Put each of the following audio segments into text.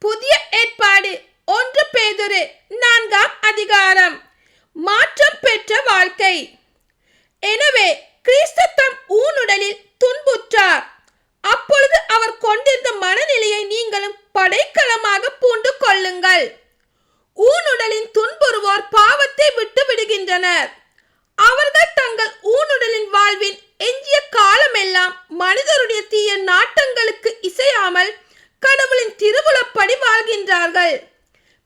புதிய ஏற்பாடு 1 பேதுரு 4ஆம் அதிகாரம். மாற்றம் பெற்ற வாழ்க்கை. எனவே கிறிஸ்து தம் ஊனுடலில் துன்புற்றார். அப்பொழுது அவர் கொண்டிருந்த மனநிலையை நீங்களும் படைக்கலமாக பூண்டு கொள்ளுங்கள். ஊனுடலின் துன்புறுவோர் பாவத்தை விட்டு விடுகின்றனர். அவர்கள் தங்கள் ஊனுடலின் வாழ்வின் எஞ்சிய காலமெல்லாம் மனிதருடைய தீய நாட்டங்களுக்கு இசையாமல் கடவுளின் திருவுளப்படி வாழ்கின்றார்கள்.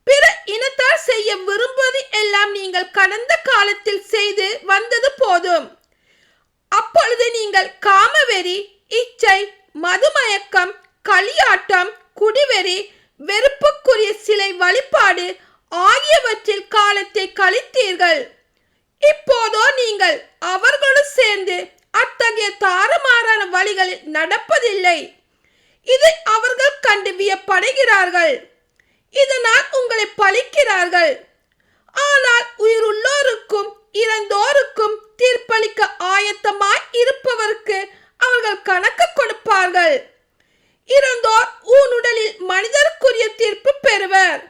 பிற இனத்தார் செய்ய விரும்புவது எல்லாம் நீங்கள் கடந்த காலத்தில் செய்து வந்தது போதும். அப்பொழுது நீங்கள் காமவெறி, இச்சை, மதுமயக்கம், களியாட்டம், குடிவெறி, வெறுப்புக்குரிய சிலை வழிபாடு ஆகியவற்றில் காலத்தை கழித்தீர்கள். இப்போதோ நீங்கள் அவர்களோடு சேர்ந்து அத்தகைய தாறுமாறான வழிகளில் நடப்பதில்லை. இதை அவர்கள் கண்டு வியப்படைகிறார்கள். இதனால் உங்களை பழிக்கிறார்கள். ஆனால் உயிருள்ளோருக்கும் இறந்தோருக்கும் தீர்ப்பளிக்க ஆயத்தமாய் இருப்பவருக்கு அவர்கள் கணக்கு கொடுப்பார்கள். இறந்தோர் ஊனுடலில் மனிதருக்குரிய தீர்ப்பு பெறுவர்,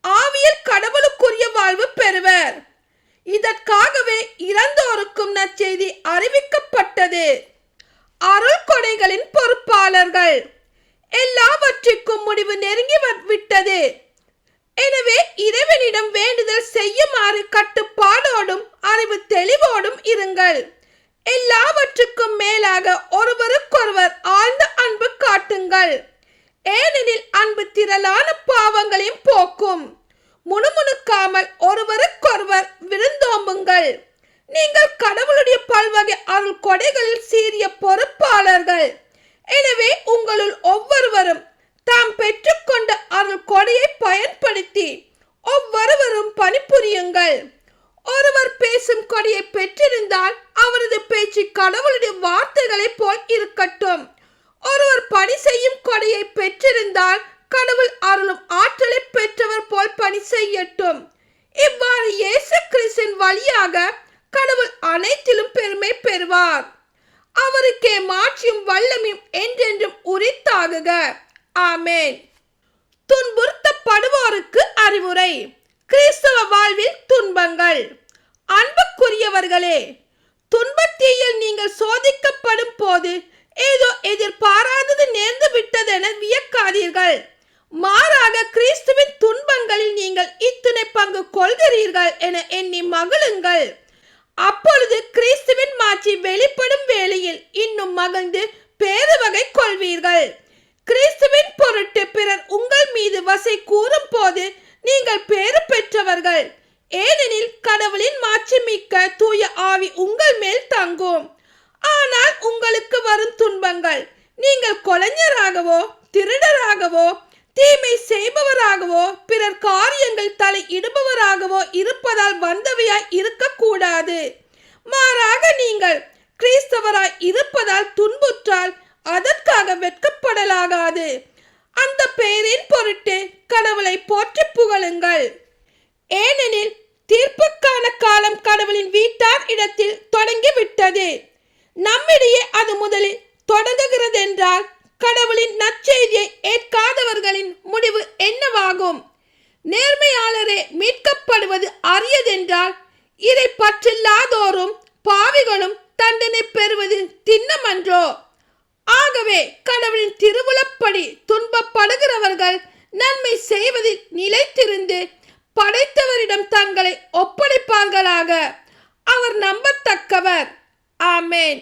ஆவியில் கடவுளுக்குரிய வாழ்வு பெறுவர். இதற்காகவே இறந்தோருக்கும் நற்செய்தி அறிவிக்கப்பட்டது. அருள் கொடைகளின் பொறுப்பாளர்கள். எல்லாவற்றிற்கும் முடிவு நெருங்கி விட்டது. எனவே இறைவனிடம் வேண்டுதல் செய்யுமாறு கட்டுப்பாடோடும் அறிவு தெளிவோடும் இருங்கள். எல்லாவற்றுக்கும் மேலாக ஒருவருக்கொருவர் ஆழ்ந்த அன்பு காட்டுங்கள். ஏனெனில் அன்பு திரளான பாவங்களையும் போக்கும். முணுமுணுக்காமல் ஒருவருக்கொருவர் விருந்தோம்புங்கள். நீங்கள் கடவுளுடைய பல்வகை அருள் கொடைகளில் சீரிய பொறுப்பாளர்கள். எனவே உங்களுள் ஒவ்வொருவரும் தாம் பெற்றுக்கொண்ட அருள் கொடையை பயன்படுத்தி ஒவ்வொருவரும் பணிபுரியுங்கள். ஒருவர் பேசும் கொடையை பெற்றிருந்தால் அவரது பேச்சு கடவுளுடைய வார்த்தைகளை போல் இருக்கட்டும். ஒருவர் பணி செய்யும் கொடையை பெற்றிருந்தால் கடவுள் அருளும் ஆற்றலை பெற்றவர் போல் பணி செய்யட்டும். இவ்வாறு இயேசு கிறிஸ்துவின் வழியாக கடவுள் அனைத்திலும் பெருமை பெறுவார். அவருக்கே மாட்சியும் வல்லமையும் என்றென்றும் உரித்தாகுக. ஆமென். துன்புறுத்தப்படுவோருக்கு அறிவுரை. கிறிஸ்தவ வாழ்வில் துன்பங்கள். அன்புக்குரியவர்களே, துன்பத்தீயில் நீங்கள் சோதிக்கப்படும் போது ஏதோ எதிர்பாராதது நேர்ந்து விட்டதென வியக்காதீர்கள். மாறாக கிறிஸ்துவின் துன்பங்களில் நீங்கள் இத்துணை பங்கு கொள்கிறீர்கள் என எண்ணி மகிழுங்கள். அப்பொழுது கிறிஸ்துவின் மாட்சி வெளிப்படும் வேளையில் இன்னும் மகிழ்ந்து பேருவகை கொள்வீர்கள். கிறிஸ்துவின் பொருட்டு பிறர் உங்கள் மீது வசை கூறும் போது நீங்கள் பேறு பெற்றவர்கள். ஏனெனில் கடவுளின் மாட்சி மிக்க தூய ஆவி உங்கள் மேல் தங்கும். ஆனால் உங்களுக்கு வரும் துன்பங்கள் நீங்கள் கொலைஞராகவோ, திருடராகவோ, தீமை செய்பவராகவோ, பிறர் காரியங்கள் தலை இடுபவராகவோ இருப்பதால் வந்தவையாய் இருக்கக்கூடாது. மாறாக நீங்கள் கிறிஸ்தவராய் இருப்பதால் துன்புற்றால் அதற்காக வெட்கப்படலாகாது. அந்த பெயரின் பொருட்டு கடவுளை போற்றி புகழுங்கள். ஏனெனில் தீர்ப்புக்கான காலம் கடவுளின் வீட்டார் இடத்தில் தொடங்கிவிட்டது. நம்மிடையே அது முதலில் தொடங்குகிறதென்றால் கடவுளின் நற்செய்தியை ஏற்காதவர்களின் முடிவு என்னவாகும்? நேர்மையாளரே மீட்கப்படுவது அரியதென்றால் இதை பற்றில்லாதோரும் பாவிகளும் தண்டனை பெறுவது திண்ணமன்றோ? ஆகவே கடவுளின் திருவுளப்படி துன்பப்படுகிறவர்கள் நன்மை செய்வதில் நிலைத்திருந்து படைத்தவரிடம் தங்களை ஒப்படைப்பார்களாக. அவர் நம்பத்தக்கவர். ஆமென்.